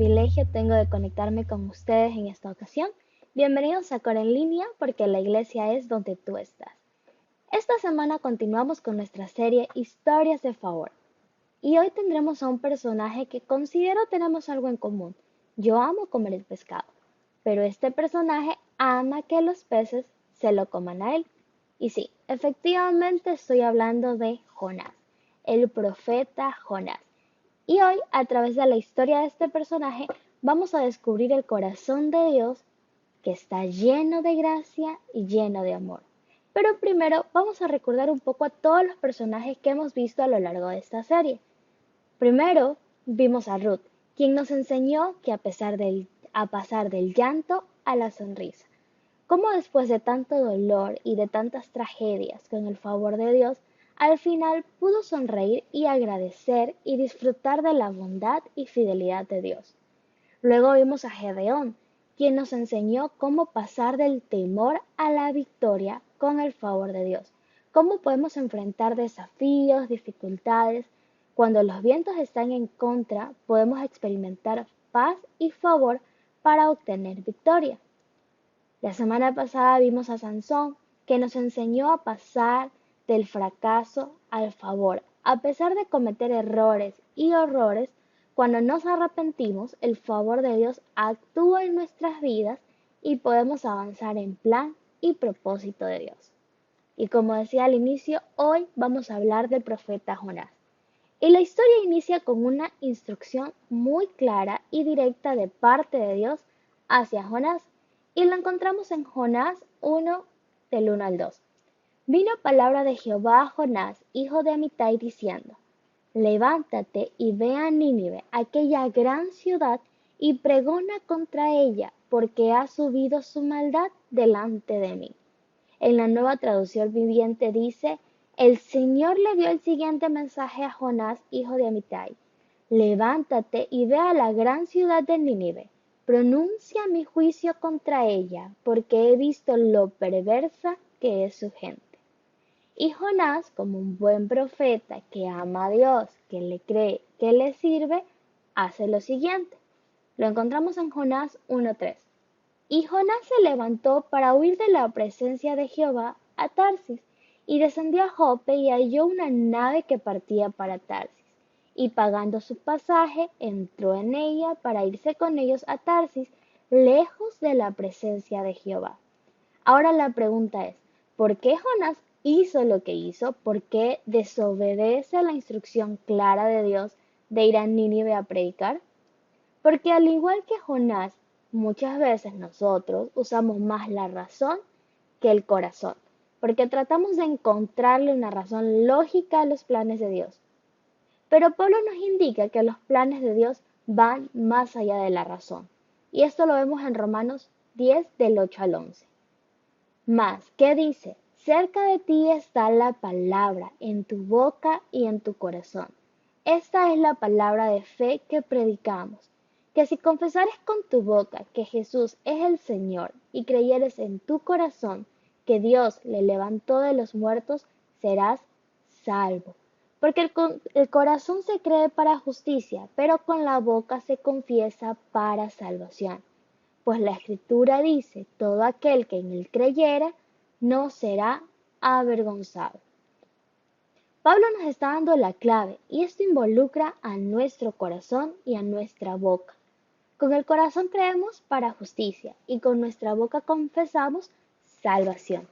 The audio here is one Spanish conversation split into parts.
privilegio tengo de conectarme con ustedes en esta ocasión. Bienvenidos a Core en Línea, porque la iglesia es donde tú estás. Esta semana continuamos con nuestra serie Historias de Favor. Y hoy tendremos a un personaje que considero tenemos algo en común. Yo amo comer el pescado, pero este personaje ama que los peces se lo coman a él. Y sí, efectivamente estoy hablando de Jonás, el profeta Jonás. Y hoy, a través de la historia de este personaje, vamos a descubrir el corazón de Dios que está lleno de gracia y lleno de amor. Pero primero vamos a recordar un poco a todos los personajes que hemos visto a lo largo de esta serie. Primero vimos a Ruth, quien nos enseñó que a pasar del llanto a la sonrisa. Cómo después de tanto dolor y de tantas tragedias, con el favor de Dios, al final pudo sonreír y agradecer y disfrutar de la bondad y fidelidad de Dios. Luego vimos a Gedeón, quien nos enseñó cómo pasar del temor a la victoria con el favor de Dios. Cómo podemos enfrentar desafíos, dificultades. Cuando los vientos están en contra, podemos experimentar paz y favor para obtener victoria. La semana pasada vimos a Sansón, que nos enseñó a pasar del fracaso al favor. A pesar de cometer errores y horrores, cuando nos arrepentimos, el favor de Dios actúa en nuestras vidas y podemos avanzar en plan y propósito de Dios. Y como decía al inicio, hoy vamos a hablar del profeta Jonás. Y la historia inicia con una instrucción muy clara y directa de parte de Dios hacia Jonás. Y lo encontramos en Jonás 1, del 1 al 2. Vino palabra de Jehová a Jonás, hijo de Amitai, diciendo: Levántate y ve a Nínive, aquella gran ciudad, y pregona contra ella, porque ha subido su maldad delante de mí. En la Nueva Traducción Viviente dice: El Señor le dio el siguiente mensaje a Jonás, hijo de Amitai: Levántate y ve a la gran ciudad de Nínive, pronuncia mi juicio contra ella, porque he visto lo perversa que es su gente. Y Jonás, como un buen profeta que ama a Dios, que le cree, que le sirve, hace lo siguiente. Lo encontramos en Jonás 1:3. Y Jonás se levantó para huir de la presencia de Jehová a Tarsis, y descendió a Jope y halló una nave que partía para Tarsis. Y pagando su pasaje, entró en ella para irse con ellos a Tarsis, lejos de la presencia de Jehová. Ahora la pregunta es: ¿por qué Jonás hizo lo que hizo? ¿Por qué desobedece la instrucción clara de Dios de ir a Nínive a predicar? Porque al igual que Jonás, muchas veces nosotros usamos más la razón que el corazón, porque tratamos de encontrarle una razón lógica a los planes de Dios. Pero Pablo nos indica que los planes de Dios van más allá de la razón. Y esto lo vemos en Romanos 10, del 8 al 11. Mas, ¿qué dice? Cerca de ti está la palabra, en tu boca y en tu corazón. Esta es la palabra de fe que predicamos, que si confesares con tu boca que Jesús es el Señor y creyeres en tu corazón que Dios le levantó de los muertos, serás salvo. Porque el corazón se cree para justicia, pero con la boca se confiesa para salvación. Pues la Escritura dice: todo aquel que en él creyera no será avergonzado. Pablo nos está dando la clave, y esto involucra a nuestro corazón y a nuestra boca. Con el corazón creemos para justicia y con nuestra boca confesamos salvación.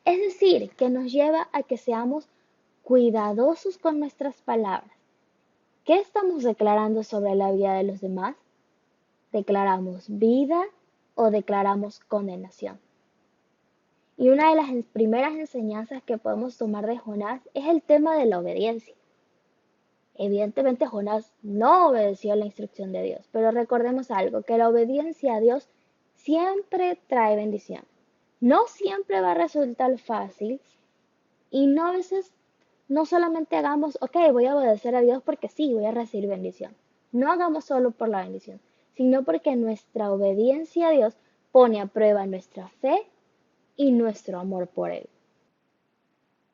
Es decir, que nos lleva a que seamos cuidadosos con nuestras palabras. ¿Qué estamos declarando sobre la vida de los demás? ¿Declaramos vida o declaramos condenación? Y una de las primeras enseñanzas que podemos tomar de Jonás es el tema de la obediencia. Evidentemente Jonás no obedeció la instrucción de Dios, pero recordemos algo, que la obediencia a Dios siempre trae bendición. No siempre va a resultar fácil y no a veces no solamente hagamos, ok, voy a obedecer a Dios porque sí, voy a recibir bendición. No hagamos solo por la bendición, sino porque nuestra obediencia a Dios pone a prueba nuestra fe y nuestro amor por Él.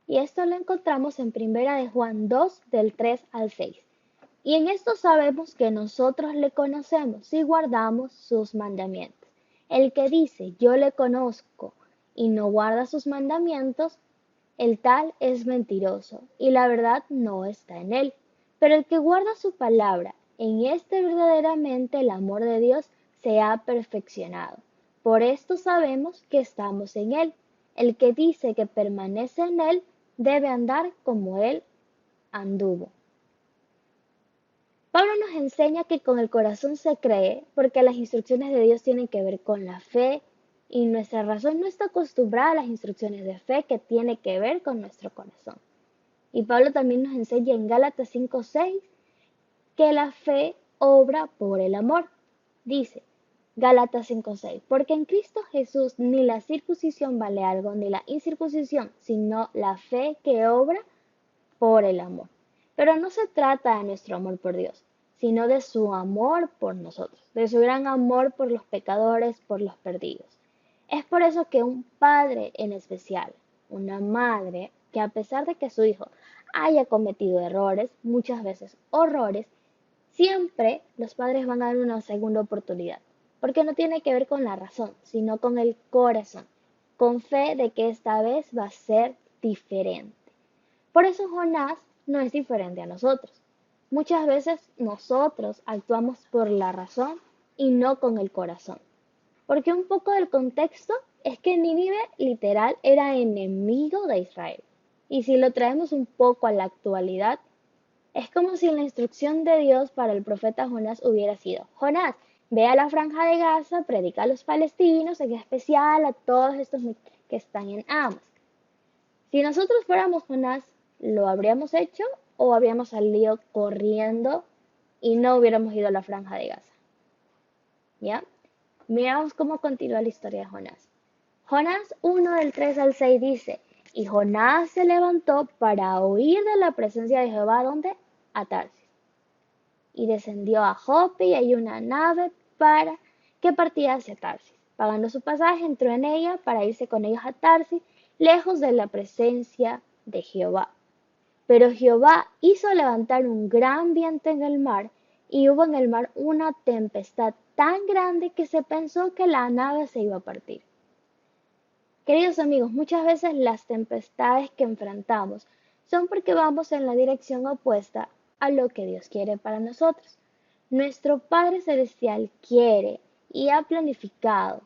Y esto lo encontramos en 1 de Juan 2, del 3 al 6. Y en esto sabemos que nosotros le conocemos si guardamos sus mandamientos. El que dice, yo le conozco y no guarda sus mandamientos, el tal es mentiroso y la verdad no está en él. Pero el que guarda su palabra, en este verdaderamente el amor de Dios se ha perfeccionado. Por esto sabemos que estamos en él. El que dice que permanece en él debe andar como él anduvo. Pablo nos enseña que con el corazón se cree, porque las instrucciones de Dios tienen que ver con la fe y nuestra razón no está acostumbrada a las instrucciones de fe que tiene que ver con nuestro corazón. Y Pablo también nos enseña en Gálatas 5:6 que la fe obra por el amor. Dice Gálatas 5:6, porque en Cristo Jesús ni la circuncisión vale algo, ni la incircuncisión, sino la fe que obra por el amor. Pero no se trata de nuestro amor por Dios, sino de su amor por nosotros, de su gran amor por los pecadores, por los perdidos. Es por eso que un padre en especial, una madre, que a pesar de que su hijo haya cometido errores, muchas veces horrores, siempre los padres van a dar una segunda oportunidad, porque no tiene que ver con la razón, sino con el corazón, con fe de que esta vez va a ser diferente. Por eso Jonás no es diferente a nosotros. Muchas veces nosotros actuamos por la razón y no con el corazón. Porque un poco del contexto es que Nínive literal era enemigo de Israel. Y si lo traemos un poco a la actualidad, es como si la instrucción de Dios para el profeta Jonás hubiera sido: Jonás, ve a la franja de Gaza, predica a los palestinos, en especial a todos estos que están en Hamas. Si nosotros fuéramos Jonás, ¿lo habríamos hecho o habríamos salido corriendo y no hubiéramos ido a la franja de Gaza? ¿Ya? Miramos cómo continúa la historia de Jonás. Jonás 1 del 3 al 6 dice, y Jonás se levantó para huir de la presencia de Jehová, ¿dónde? A Tarsis. Y descendió a Jope y hay una nave para que partía hacia Tarsis. Pagando su pasaje, entró en ella para irse con ellos a Tarsis, lejos de la presencia de Jehová. Pero Jehová hizo levantar un gran viento en el mar, y hubo en el mar una tempestad tan grande que se pensó que la nave se iba a partir. Queridos amigos, muchas veces las tempestades que enfrentamos son porque vamos en la dirección opuesta a lo que Dios quiere para nosotros. Nuestro Padre Celestial quiere y ha planificado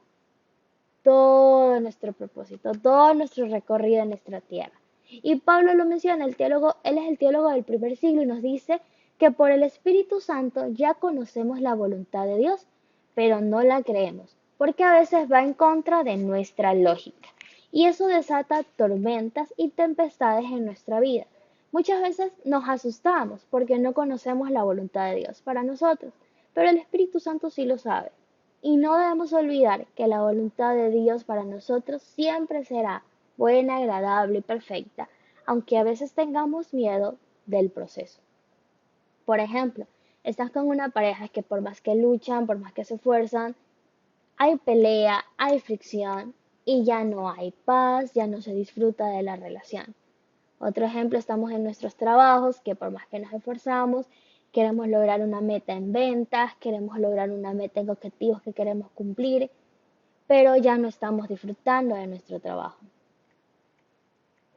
todo nuestro propósito, todo nuestro recorrido en nuestra tierra. Y Pablo lo menciona, el teólogo, él es el teólogo del primer siglo y nos dice que por el Espíritu Santo ya conocemos la voluntad de Dios, pero no la creemos, porque a veces va en contra de nuestra lógica. Y eso desata tormentas y tempestades en nuestra vida. Muchas veces nos asustamos porque no conocemos la voluntad de Dios para nosotros, pero el Espíritu Santo sí lo sabe. Y no debemos olvidar que la voluntad de Dios para nosotros siempre será buena, agradable y perfecta, aunque a veces tengamos miedo del proceso. Por ejemplo, estás con una pareja que por más que luchan, por más que se esfuerzan, hay pelea, hay fricción y ya no hay paz, ya no se disfruta de la relación. Otro ejemplo, estamos en nuestros trabajos que por más que nos esforzamos, queremos lograr una meta en ventas, queremos lograr una meta en objetivos que queremos cumplir, pero ya no estamos disfrutando de nuestro trabajo.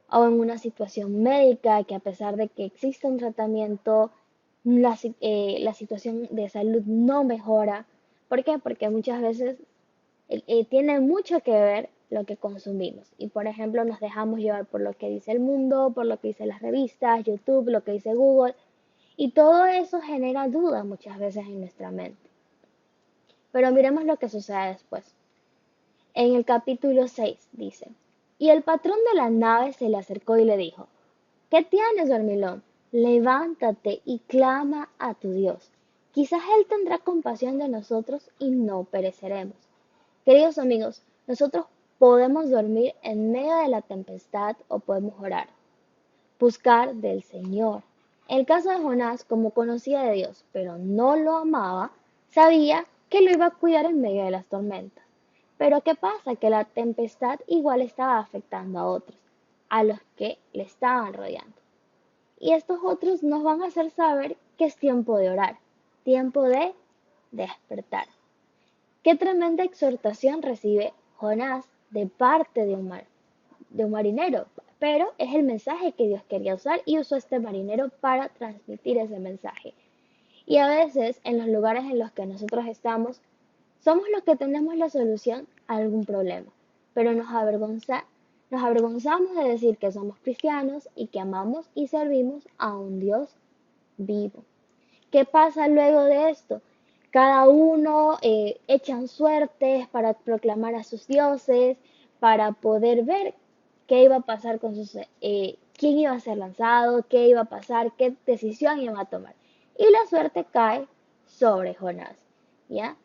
O en una situación médica que a pesar de que existe un tratamiento, la situación de salud no mejora. ¿Por qué? Porque muchas veces tiene mucho que ver lo que consumimos. Y por ejemplo, nos dejamos llevar por lo que dice el mundo, por lo que dicen las revistas, YouTube, lo que dice Google. Y todo eso genera dudas muchas veces en nuestra mente. Pero miremos lo que sucede después. En el capítulo 6 dice, y el patrón de la nave se le acercó y le dijo, ¿qué tienes, dormilón? Levántate y clama a tu Dios. Quizás Él tendrá compasión de nosotros y no pereceremos. Queridos amigos, nosotros podemos dormir en medio de la tempestad o podemos orar, buscar del Señor. En el caso de Jonás, como conocía de Dios, pero no lo amaba, sabía que lo iba a cuidar en medio de las tormentas. Pero ¿qué pasa? Que la tempestad igual estaba afectando a otros, a los que le estaban rodeando. Y estos otros nos van a hacer saber que es tiempo de orar, tiempo de despertar. Qué tremenda exhortación recibe Jonás de parte de un marinero, pero es el mensaje que Dios quería usar y usó este marinero para transmitir ese mensaje. Y a veces en los lugares en los que nosotros estamos, somos los que tenemos la solución a algún problema, pero nos avergonzamos de decir que somos cristianos y que amamos y servimos a un Dios vivo. ¿Qué pasa luego de esto? Cada uno echan suertes para proclamar a sus dioses, para poder ver qué iba a pasar con quién iba a ser lanzado, qué iba a pasar, qué decisión iban a tomar. Y la suerte cae sobre Jonás, ¿ya?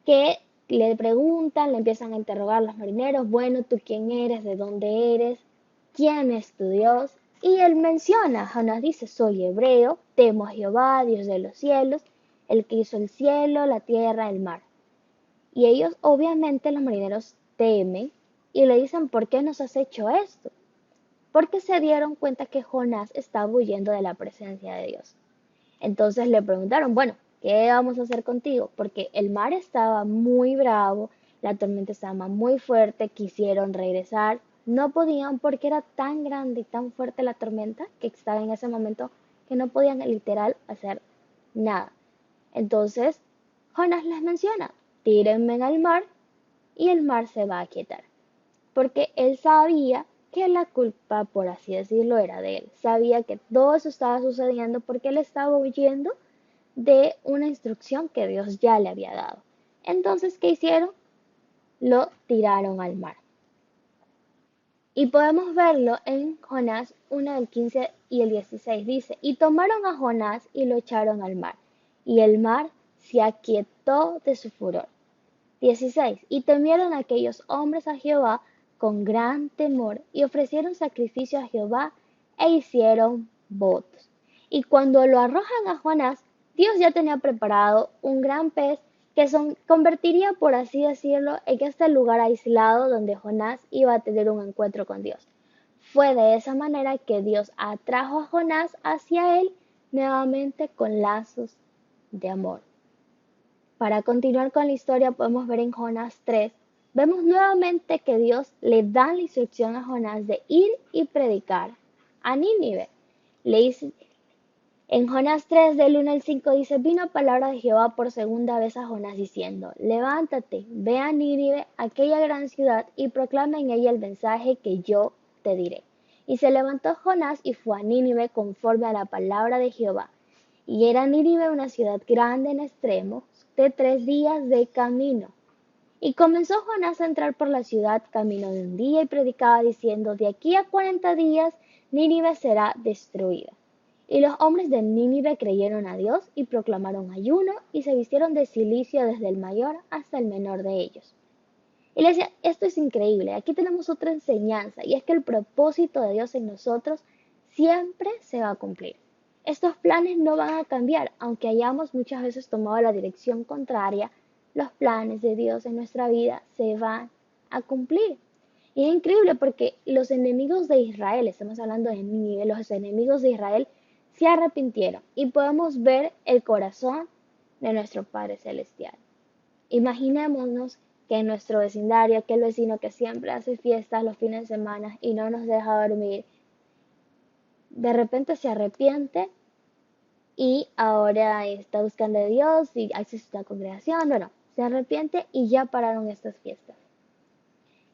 Que le preguntan, le empiezan a interrogar los marineros, bueno, ¿tú quién eres? ¿De dónde eres? ¿Quién es tu Dios? Y él menciona, Jonás dice, soy hebreo, temo a Jehová, Dios de los cielos, el que hizo el cielo, la tierra, el mar. Y ellos, obviamente, los marineros temen y le dicen, ¿por qué nos has hecho esto? Porque se dieron cuenta que Jonás estaba huyendo de la presencia de Dios. Entonces le preguntaron, bueno, ¿qué vamos a hacer contigo? Porque el mar estaba muy bravo, la tormenta estaba muy fuerte, quisieron regresar, no podían porque era tan grande y tan fuerte la tormenta que estaba en ese momento que no podían literal hacer nada. Entonces Jonás les menciona, tírenme en el mar y el mar se va a quietar. Porque él sabía que la culpa, por así decirlo, era de él. Sabía que todo eso estaba sucediendo porque él estaba huyendo de una instrucción que Dios ya le había dado. Entonces, ¿qué hicieron? Lo tiraron al mar. Y podemos verlo en Jonás 1 del 15 y el 16. Dice, y tomaron a Jonás y lo echaron al mar. Y el mar se aquietó de su furor. 16. Y temieron aquellos hombres a Jehová con gran temor y ofrecieron sacrificio a Jehová e hicieron votos. Y cuando lo arrojan a Jonás, Dios ya tenía preparado un gran pez que convertiría, por así decirlo, en este lugar aislado donde Jonás iba a tener un encuentro con Dios. Fue de esa manera que Dios atrajo a Jonás hacia él nuevamente con lazos de amor. Para continuar con la historia podemos ver en Jonás 3, vemos nuevamente que Dios le da la instrucción a Jonás de ir y predicar a Nínive. Le dice, en Jonás 3 del 1 al 5 dice, vino palabra de Jehová por segunda vez a Jonás diciendo, levántate, ve a Nínive, aquella gran ciudad, y proclama en ella el mensaje que yo te diré. Y se levantó Jonás y fue a Nínive conforme a la palabra de Jehová. Y era Nínive una ciudad grande en extremo, de 3 días de camino. Y comenzó Jonás a entrar por la ciudad camino de un día y predicaba diciendo, de aquí a 40 días Nínive será destruida. Y los hombres de Nínive creyeron a Dios y proclamaron ayuno y se vistieron de cilicio desde el mayor hasta el menor de ellos. Y le decía, esto es increíble, aquí tenemos otra enseñanza y es que el propósito de Dios en nosotros siempre se va a cumplir. Estos planes no van a cambiar, aunque hayamos muchas veces tomado la dirección contraria, los planes de Dios en nuestra vida se van a cumplir. Y es increíble porque los enemigos de Israel, estamos hablando de Nínive, los enemigos de Israel se arrepintieron y podemos ver el corazón de nuestro Padre Celestial. Imaginémonos que en nuestro vecindario, aquel vecino que siempre hace fiestas los fines de semana y no nos deja dormir, de repente se arrepiente y ahora está buscando a Dios y hace su congregación. Bueno, se arrepiente y ya pararon estas fiestas.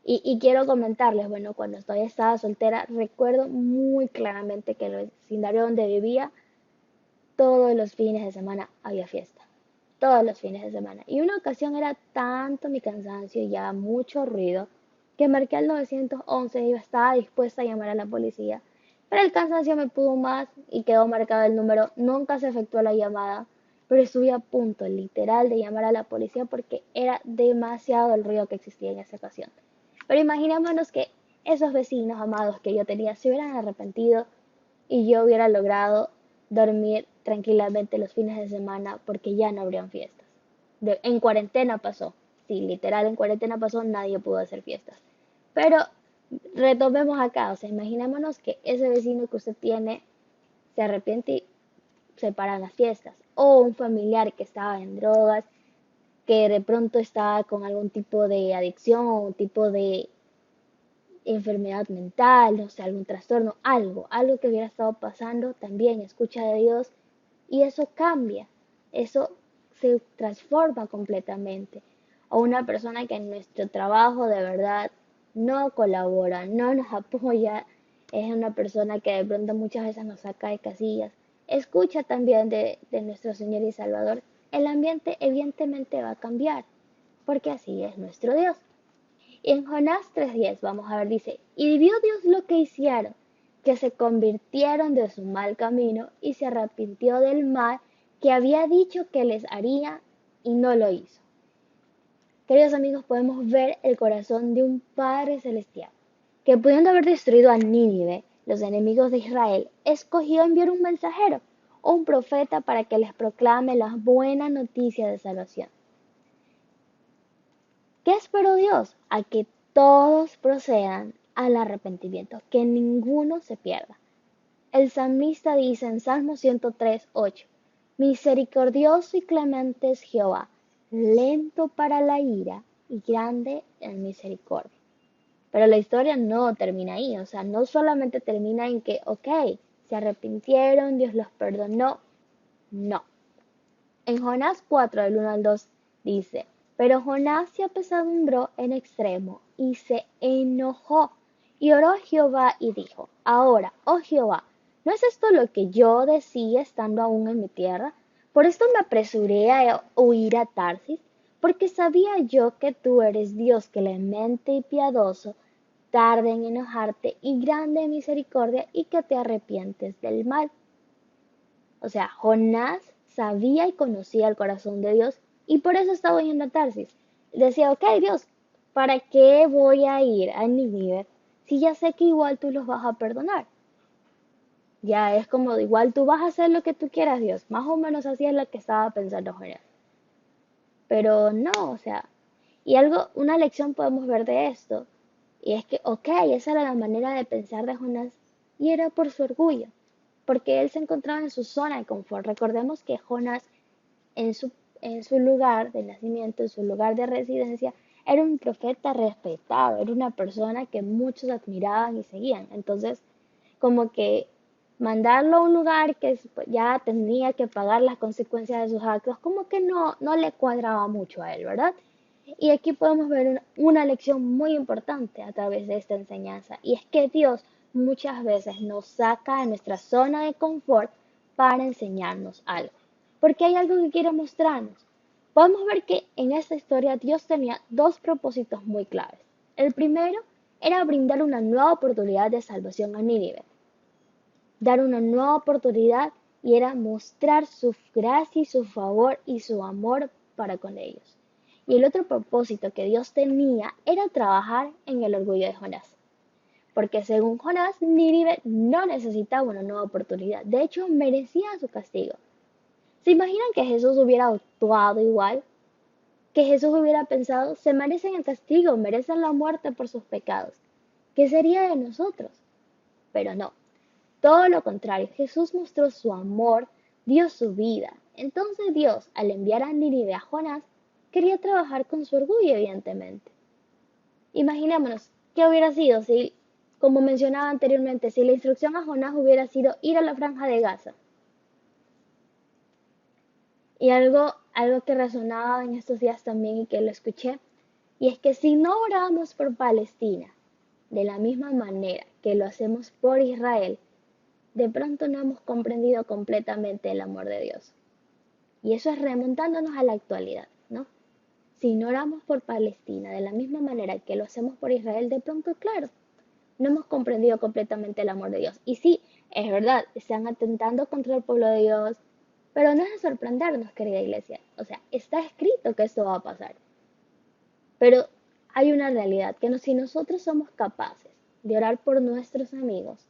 Y quiero comentarles, bueno, cuando todavía estaba soltera, recuerdo muy claramente que en el vecindario donde vivía, todos los fines de semana había fiesta. Todos los fines de semana. Y una ocasión era tanto mi cansancio y ya mucho ruido que marqué al 911 y yo estaba dispuesta a llamar a la policía. Pero el cansancio me pudo más y quedó marcado el número. Nunca se efectuó la llamada, pero estuve a punto, literal, de llamar a la policía porque era demasiado el ruido que existía en esa ocasión. Pero imaginémonos que esos vecinos amados que yo tenía se hubieran arrepentido y yo hubiera logrado dormir tranquilamente los fines de semana porque ya no habrían fiestas. En cuarentena pasó, sí, literal, en cuarentena pasó, nadie pudo hacer fiestas. Pero retomemos acá, o sea, imaginémonos que ese vecino que usted tiene se arrepiente se paran las fiestas, o un familiar que estaba en drogas, que de pronto estaba con algún tipo de adicción o un tipo de enfermedad mental, no sé, algún trastorno, algo que hubiera estado pasando, también escucha de Dios y eso cambia, eso se transforma completamente. O una persona que en nuestro trabajo de verdad no colabora, no nos apoya, es una persona que de pronto muchas veces nos saca de casillas, escucha también de nuestro Señor y Salvador, el ambiente evidentemente va a cambiar, porque así es nuestro Dios. Y en Jonás 3:10 vamos a ver, dice, y vio Dios lo que hicieron, que se convirtieron de su mal camino y se arrepintió del mal que había dicho que les haría y no lo hizo. Queridos amigos, podemos ver el corazón de un Padre Celestial, que pudiendo haber destruido a Nínive, los enemigos de Israel, escogió enviar un mensajero o un profeta para que les proclame las buenas noticias de salvación. ¿Qué esperó Dios? A que todos procedan al arrepentimiento, que ninguno se pierda. El salmista dice en Salmo 103:8, misericordioso y clemente es Jehová, lento para la ira y grande en misericordia. Pero la historia no termina ahí, o sea, no solamente termina en que, ok, se arrepintieron, Dios los perdonó, no. En Jonás 4, del 1 al 2, dice, pero Jonás se apesadumbró en extremo y se enojó y oró a Jehová y dijo, ahora, oh Jehová, ¿no es esto lo que yo decía estando aún en mi tierra? Por esto me apresuré a huir a Tarsis, porque sabía yo que tú eres Dios clemente y piadoso, tarde en enojarte y grande en misericordia y que te arrepientes del mal. O sea, Jonás sabía y conocía el corazón de Dios y por eso estaba yendo a Tarsis. Decía, ok, Dios, ¿para qué voy a ir a Nínive si ya sé que igual tú los vas a perdonar? Ya es como, igual tú vas a hacer lo que tú quieras, Dios. Más o menos así es lo que estaba pensando Jonás. Pero no, o sea, y algo, una lección podemos ver de esto, y es que, ok, esa era la manera de pensar de Jonás, y era por su orgullo, porque él se encontraba en su zona de confort. Recordemos que Jonás, en su, en su lugar de nacimiento, en su lugar de residencia, era un profeta respetado, era una persona que muchos admiraban y seguían. Entonces, como que mandarlo a un lugar que ya tenía que pagar las consecuencias de sus actos, como que no le cuadraba mucho a él, ¿verdad? Y aquí podemos ver una lección muy importante a través de esta enseñanza, y es que Dios muchas veces nos saca de nuestra zona de confort para enseñarnos algo, porque hay algo que quiere mostrarnos. Podemos ver que en esta historia Dios tenía dos propósitos muy claves. El primero era brindar una nueva oportunidad de salvación a Nínive, dar una nueva oportunidad y era mostrar su gracia y su favor y su amor para con ellos. Y el otro propósito que Dios tenía era trabajar en el orgullo de Jonás. Porque según Jonás, Nínive no necesitaba una nueva oportunidad. De hecho, merecía su castigo. ¿Se imaginan que Jesús hubiera actuado igual? Que Jesús hubiera pensado, se merecen el castigo, merecen la muerte por sus pecados. ¿Qué sería de nosotros? Pero no, todo lo contrario, Jesús mostró su amor, dio su vida. Entonces Dios, al enviar a Nínive a Jonás, quería trabajar con su orgullo, evidentemente. Imaginémonos qué hubiera sido si, como mencionaba anteriormente, si la instrucción a Jonás hubiera sido ir a la franja de Gaza. Y algo que resonaba en estos días también y que lo escuché, y es que si no oramos por Palestina de la misma manera que lo hacemos por Israel, de pronto no hemos comprendido completamente el amor de Dios. Y eso es remontándonos a la actualidad, ¿no? Si no oramos por Palestina de la misma manera que lo hacemos por Israel, de pronto, claro, no hemos comprendido completamente el amor de Dios. Y sí, es verdad, están atentando contra el pueblo de Dios, pero no es de sorprendernos, querida iglesia. O sea, está escrito que esto va a pasar. Pero hay una realidad, que si nosotros somos capaces de orar por nuestros amigos,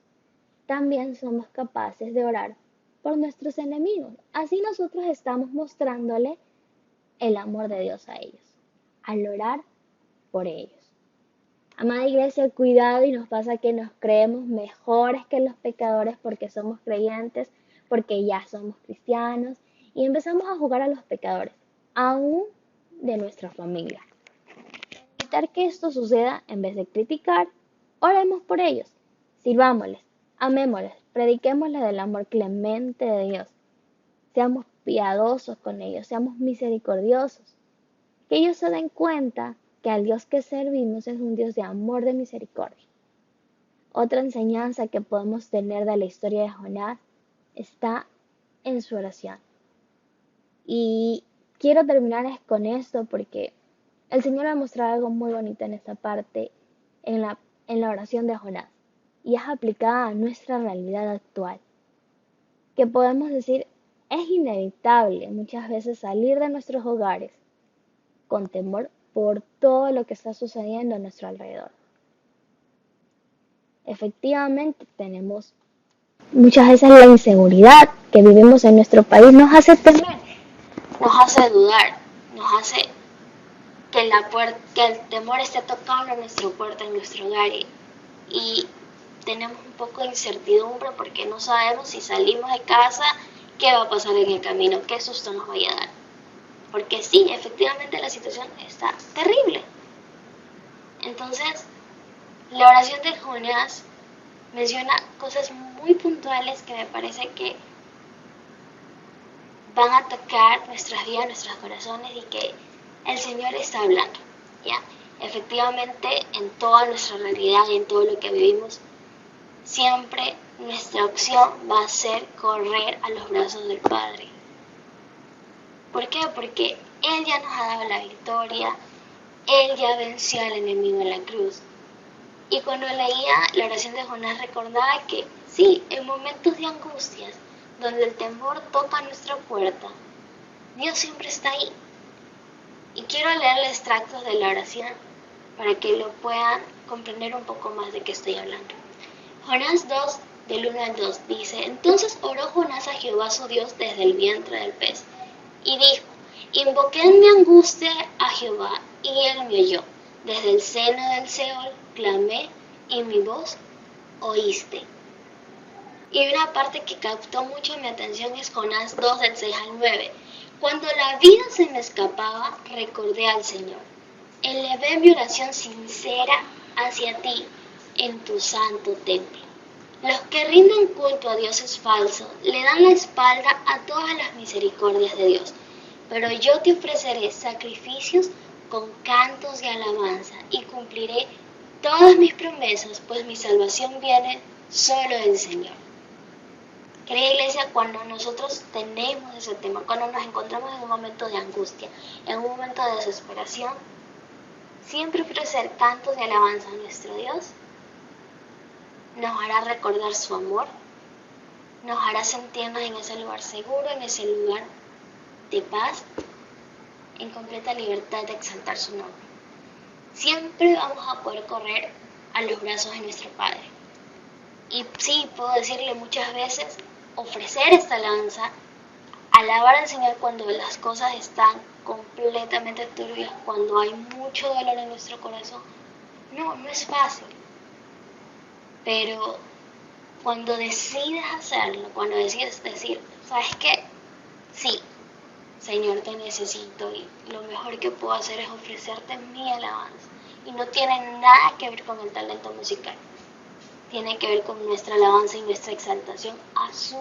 también somos capaces de orar por nuestros enemigos. Así nosotros estamos mostrándole el amor de Dios a ellos, al orar por ellos. Amada iglesia, cuidado y nos pasa que nos creemos mejores que los pecadores porque somos creyentes, porque ya somos cristianos y empezamos a jugar a los pecadores, aún de nuestra familia. Para evitar que esto suceda, en vez de criticar, oremos por ellos, sirvámosles, amémosles, prediquémosles del amor clemente de Dios. Seamos piadosos con ellos, seamos misericordiosos. Que ellos se den cuenta que al Dios que servimos es un Dios de amor, de misericordia. Otra enseñanza que podemos tener de la historia de Jonás está en su oración. Y quiero terminar con esto porque el Señor me ha mostrado algo muy bonito en esta parte, en la oración de Jonás. Y es aplicada a nuestra realidad actual. Que podemos decir, es inevitable muchas veces salir de nuestros hogares con temor por todo lo que está sucediendo a nuestro alrededor. Efectivamente, tenemos muchas veces la inseguridad que vivimos en nuestro país nos hace temer, nos hace dudar, nos hace que el temor esté tocando nuestra puerta, en nuestro hogar y tenemos un poco de incertidumbre porque no sabemos si salimos de casa, qué va a pasar en el camino, qué susto nos vaya a dar. Porque sí, efectivamente la situación está terrible. Entonces, la oración de Jonás menciona cosas muy puntuales que me parece que van a tocar nuestras vidas, nuestros corazones y que el Señor está hablando, ¿ya? Efectivamente, en toda nuestra realidad y en todo lo que vivimos, siempre nuestra opción va a ser correr a los brazos del Padre. ¿Por qué? Porque Él ya nos ha dado la victoria, Él ya venció al enemigo en la cruz. Y cuando leía la oración de Jonás recordaba que sí, en momentos de angustias, donde el temor toca nuestra puerta, Dios siempre está ahí. Y quiero leerle extractos de la oración para que lo puedan comprender un poco más de qué estoy hablando. Jonás 2, del 1 al 2, dice: Entonces oró Jonás a Jehová su Dios desde el vientre del pez, y dijo: Invoqué en mi angustia a Jehová, y él me oyó. Desde el seno del Seol clamé, y mi voz oíste. Y una parte que captó mucho mi atención es Jonás 2, del 6 al 9. Cuando la vida se me escapaba, recordé al Señor. Elevé mi oración sincera hacia ti en tu santo templo. Los que rinden culto a dioses falsos le dan la espalda a todas las misericordias de Dios. Pero yo te ofreceré sacrificios con cantos de alabanza y cumpliré todas mis promesas, pues mi salvación viene solo del Señor. Querida iglesia, cuando nosotros tenemos ese temor, cuando nos encontramos en un momento de angustia, en un momento de desesperación, siempre ofrecer cantos de alabanza a nuestro Dios nos hará recordar su amor, nos hará sentirnos en ese lugar seguro, en ese lugar de paz, en completa libertad de exaltar su nombre. Siempre vamos a poder correr a los brazos de nuestro Padre. Y sí, puedo decirle muchas veces, ofrecer esta alabanza, alabar al Señor cuando las cosas están completamente turbias, cuando hay mucho dolor en nuestro corazón. No es fácil. Pero cuando decides hacerlo, cuando decides decir, ¿sabes qué? Sí, Señor, te necesito y lo mejor que puedo hacer es ofrecerte mi alabanza. Y no tiene nada que ver con el talento musical. Tiene que ver con nuestra alabanza y nuestra exaltación a su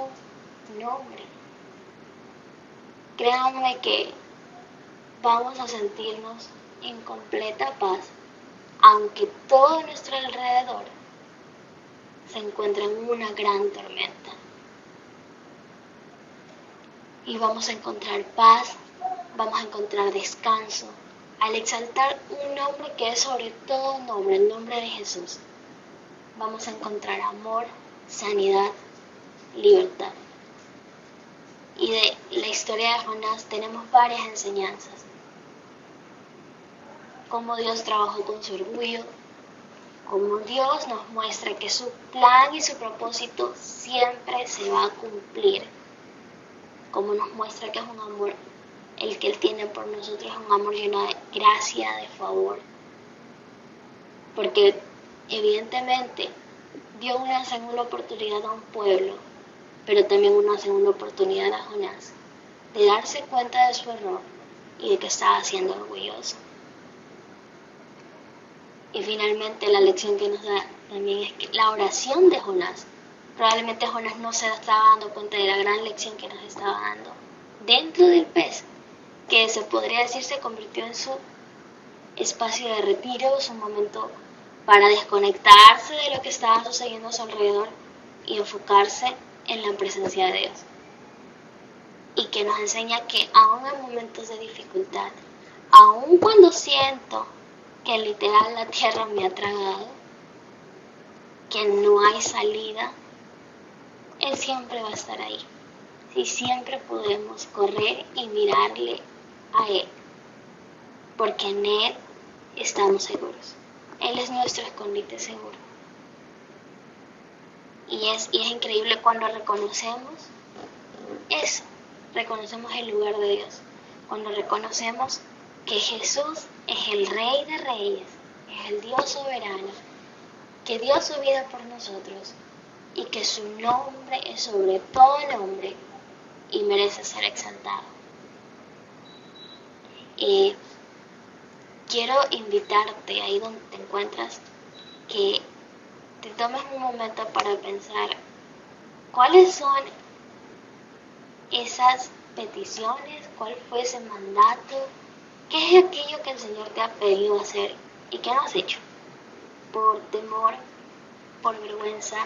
nombre. Créanme que vamos a sentirnos en completa paz, aunque todo a nuestro alrededor se encuentra en una gran tormenta. Y vamos a encontrar paz, vamos a encontrar descanso, al exaltar un nombre que es sobre todo nombre, el nombre de Jesús. Vamos a encontrar amor, sanidad, libertad. Y de la historia de Jonás tenemos varias enseñanzas. Cómo Dios trabajó con su orgullo, cómo Dios nos muestra que su plan y su propósito siempre se va a cumplir. Cómo nos muestra que es un amor, el que Él tiene por nosotros es un amor lleno de gracia, de favor. Porque evidentemente dio una segunda oportunidad a un pueblo pero también una segunda oportunidad a Jonás de darse cuenta de su error y de que estaba siendo orgulloso. Y finalmente la lección que nos da también es que la oración de Jonás, probablemente Jonás no se estaba dando cuenta de la gran lección que nos estaba dando dentro del pez, que se podría decir se convirtió en su espacio de retiro, su momento para desconectarse de lo que estaba sucediendo a su alrededor y enfocarse en la presencia de Dios. Y que nos enseña que aún en momentos de dificultad, aún cuando siento que literal la tierra me ha tragado, que no hay salida, Él siempre va a estar ahí. Y siempre podemos correr y mirarle a Él, porque en Él estamos seguros. Él es nuestro escondite seguro. Y es increíble cuando reconocemos eso, reconocemos el lugar de Dios, cuando reconocemos que Jesús es el Rey de Reyes, es el Dios soberano, que dio su vida por nosotros y que su nombre es sobre todo nombre y merece ser exaltado. Quiero invitarte ahí donde te encuentras que te tomes un momento para pensar cuáles son esas peticiones, cuál fue ese mandato, qué es aquello que el Señor te ha pedido hacer y que no has hecho por temor, por vergüenza,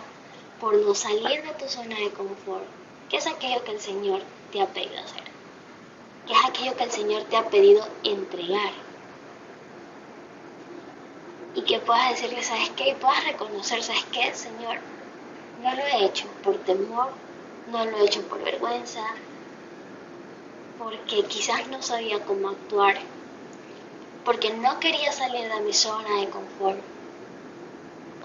por no salir de tu zona de confort. ¿Qué es aquello que el Señor te ha pedido hacer? ¿Qué es aquello que el Señor te ha pedido entregar? Y que puedas decirle, ¿sabes qué? Y puedas reconocer, ¿sabes qué, Señor? No lo he hecho por temor, no lo he hecho por vergüenza, porque quizás no sabía cómo actuar, porque no quería salir de mi zona de confort,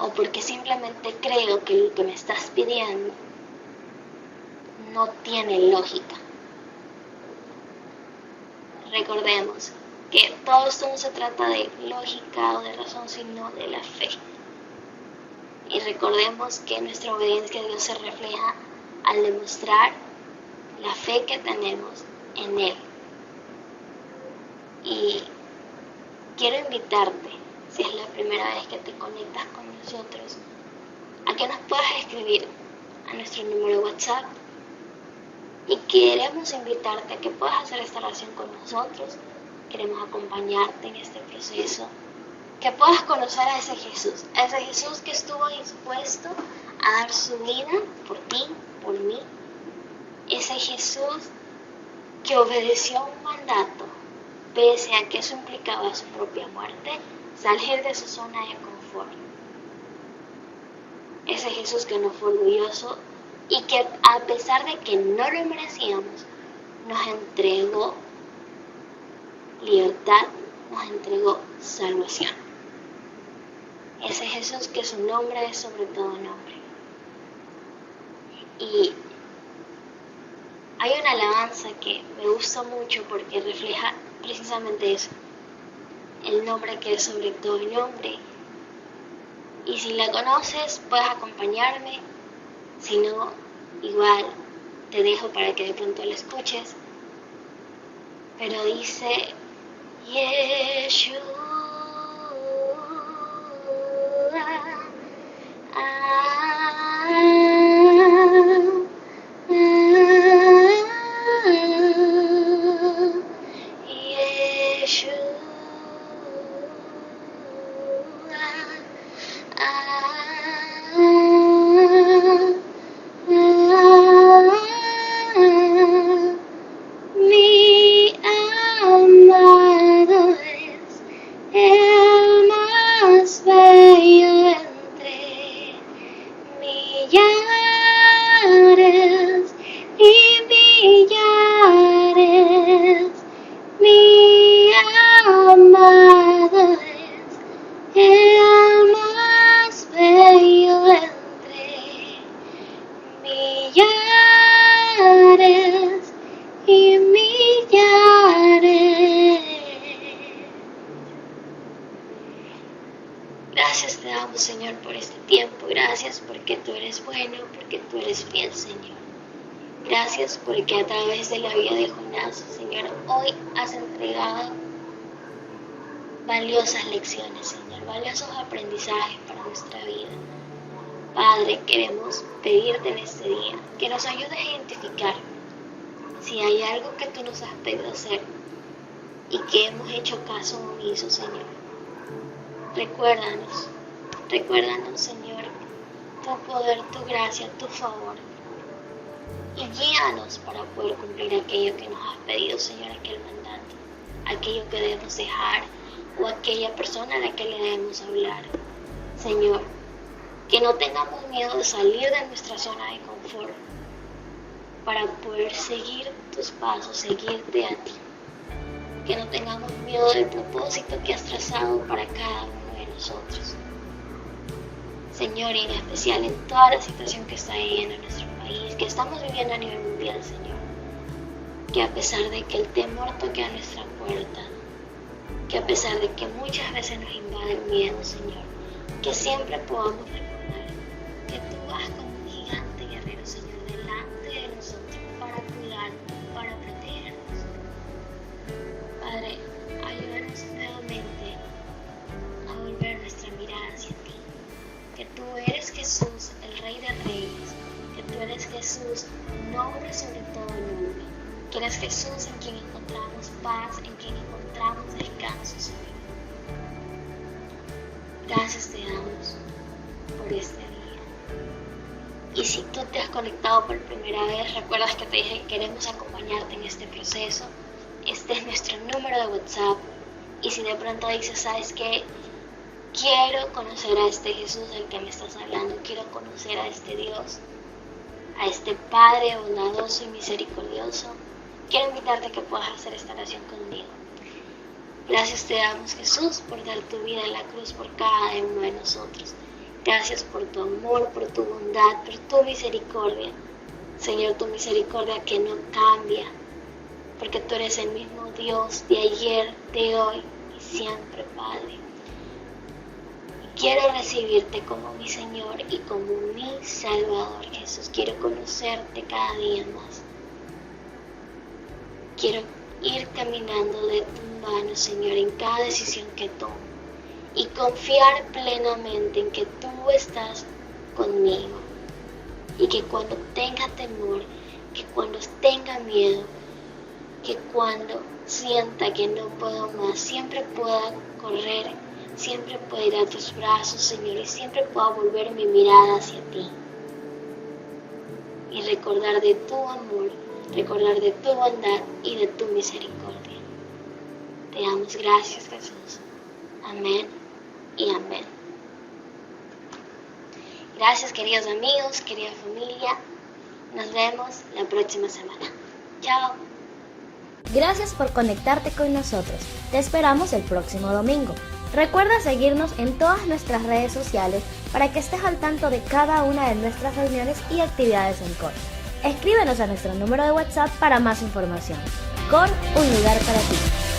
o porque simplemente creo que lo que me estás pidiendo no tiene lógica. Recordemos que todo esto no se trata de lógica o de razón, sino de la fe. Y recordemos que nuestra obediencia a Dios se refleja al demostrar la fe que tenemos en Él. Y quiero invitarte, si es la primera vez que te conectas con nosotros, a que nos puedas escribir a nuestro número de WhatsApp y queremos invitarte a que puedas hacer esta oración con nosotros. Queremos acompañarte en este proceso, que puedas conocer a ese Jesús que estuvo dispuesto a dar su vida por ti, por mí, ese Jesús que obedeció un mandato, pese a que eso implicaba su propia muerte, salir de su zona de confort. Ese Jesús que no fue orgulloso y que a pesar de que no lo merecíamos, nos entregó libertad, nos entregó salvación. Ese Jesús que su nombre es sobre todo nombre. Y hay una alabanza que me gusta mucho porque refleja precisamente eso, el nombre que es sobre todo nombre. Y si la conoces, puedes acompañarme, si no, igual te dejo para que de pronto la escuches. Pero dice, Yeshua, mi amado es el más bello entre millares y millares. Mi amado es el más bello entre millares y millares. Gracias te damos, Señor, por este tiempo. Gracias porque tú eres bueno, porque tú eres fiel, Señor. Gracias porque a través de la vida de Jonás, Señor, hoy has entregado valiosas lecciones, Señor, valiosos aprendizajes para nuestra vida. Padre, queremos pedirte en este día que nos ayudes a identificar si hay algo que tú nos has pedido hacer y que hemos hecho caso omiso, Señor. Recuérdanos, Señor, tu poder, tu gracia, tu favor. Y guíanos para poder cumplir aquello que nos has pedido, Señor, aquel mandato, aquello que debemos dejar o aquella persona a la que le debemos hablar. Señor, que no tengamos miedo de salir de nuestra zona de confort para poder seguir tus pasos, seguirte a ti. Que no tengamos miedo del propósito que has trazado para cada uno de nosotros. Señor, y en especial en toda la situación que está viviendo en nuestro país, que estamos viviendo a nivel mundial, Señor, que a pesar de que el temor toque a nuestra puerta, que a pesar de que muchas veces nos invade el miedo, Señor, que siempre podamos recordar que tú vas como un gigante guerrero, Señor, delante de nosotros para cuidarnos, para protegernos. Padre, ayúdanos nuevamente a volver nuestra mirada hacia ti, que tú eres Jesús, el Rey de Reyes, que tú eres Jesús, nombre sobre todo nombre, que eres Jesús en quien encontramos paz, en quien encontramos descanso, Señor. Gracias te damos por este día. Y si tú te has conectado por primera vez, recuerdas que te dije que queremos acompañarte en este proceso. Este es nuestro número de WhatsApp. Y si de pronto dices, ¿sabes qué? Quiero conocer a este Jesús del que me estás hablando. Quiero conocer a este Dios, a este Padre bondadoso y misericordioso. Quiero invitarte a que puedas hacer esta oración conmigo. Gracias te damos, Jesús, por dar tu vida en la cruz por cada uno de nosotros. Gracias por tu amor, por tu bondad, por tu misericordia. Señor, tu misericordia que no cambia, porque tú eres el mismo Dios de ayer, de hoy y siempre, Padre. Y quiero recibirte como mi Señor y como mi Salvador, Jesús. Quiero conocerte cada día más. Quiero ir caminando de tu mano, Señor, en cada decisión que tomo y confiar plenamente en que tú estás conmigo y que cuando tenga temor, que cuando tenga miedo, que cuando sienta que no puedo más, siempre pueda correr, siempre pueda ir a tus brazos, Señor, y siempre pueda volver mi mirada hacia ti y recordar de tu amor, recordar de tu bondad y de tu misericordia. Te damos gracias, Jesús. Amén y amén. Gracias, queridos amigos, querida familia. Nos vemos la próxima semana. Chao. Gracias por conectarte con nosotros. Te esperamos el próximo domingo. Recuerda seguirnos en todas nuestras redes sociales para que estés al tanto de cada una de nuestras reuniones y actividades en COR. Escríbenos a nuestro número de WhatsApp para más información. COR, un lugar para ti.